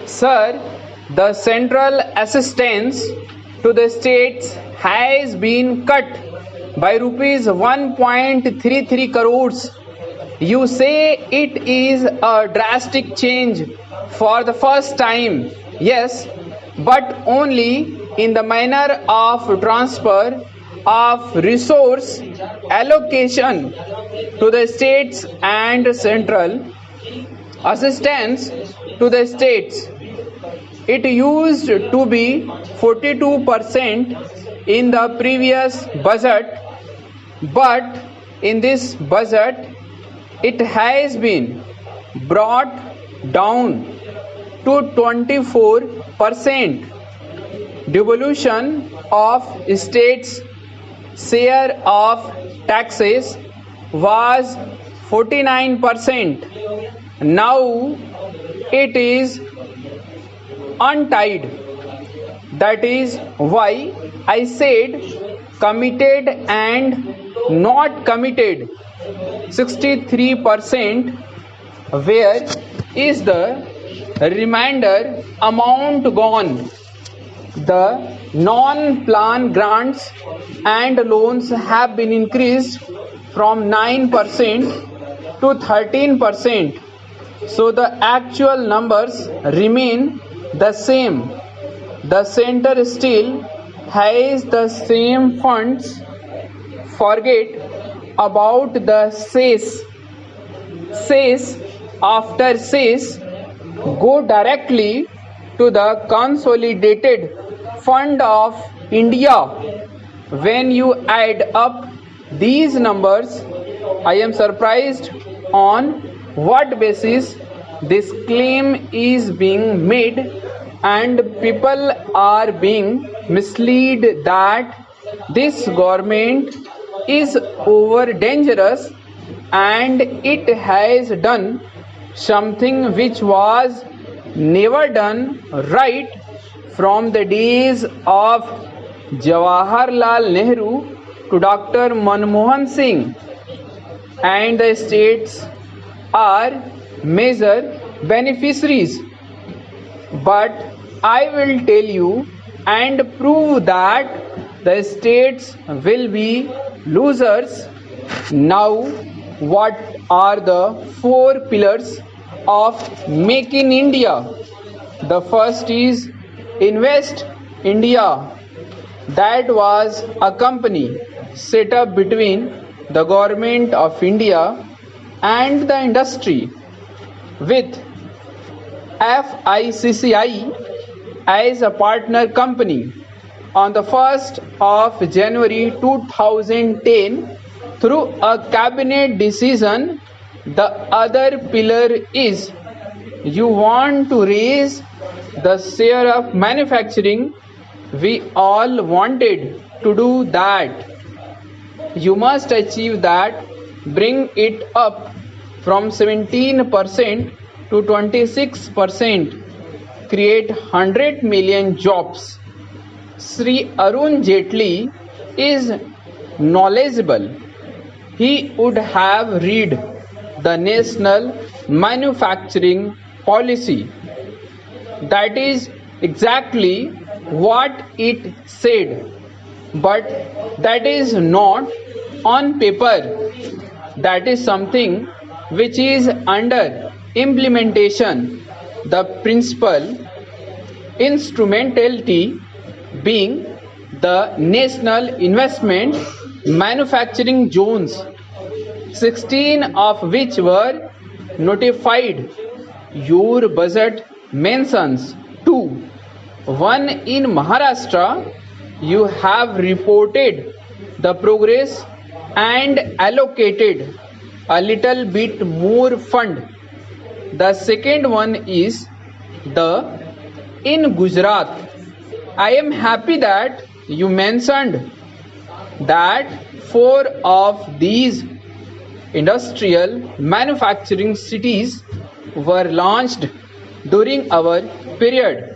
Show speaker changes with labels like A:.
A: Sir, the central assistance to the states has been cut by rupees 1.33 crores. You say it is a drastic change for the first time, yes, but only in the manner of transfer of resource allocation to the states and central assistance to the states. It used to be 42% in the previous budget, but in this budget it has been brought down to 24%. Devolution of states' share of taxes was 49%. Now it is untied. That is why I said committed and not committed. 63%. Where is the remainder amount gone? The non-plan grants and loans have been increased from 9% to 13%. So the actual numbers remain the same. The center still has the same funds. Forget about the cess. Cess after cess go directly to the consolidated fund of India. When you add up these numbers, I am surprised on what basis this claim is being made, and people are being misled that this government is over dangerous and it has done something which was never done right from the days of Jawaharlal Nehru to Dr. Manmohan Singh, and the states are major beneficiaries. But I will tell you and prove that the states will be losers. Now, what are the four pillars of Make in India? The first is Invest India. That was a company set up between the government of India and the industry, with FICCI as a partner company. On the 1st of January 2010, through a cabinet decision, the other pillar is you want to raise the share of manufacturing. We all wanted to do that. You must achieve that, bring it up from 17% to 26%, create 100 million jobs. Sri Arun Jaitley is knowledgeable. He would have read the National Manufacturing Policy. That is exactly what it said, but that is not on paper. That is something which is under implementation. The principal instrumentality being the National Investment Manufacturing Zones, 16 of which were notified. Your budget mentions 2. One in Maharashtra. You have reported the progress and allocated a little bit more fund. The second one is in Gujarat. I am happy that you mentioned that 4 of these industrial manufacturing cities were launched during our period.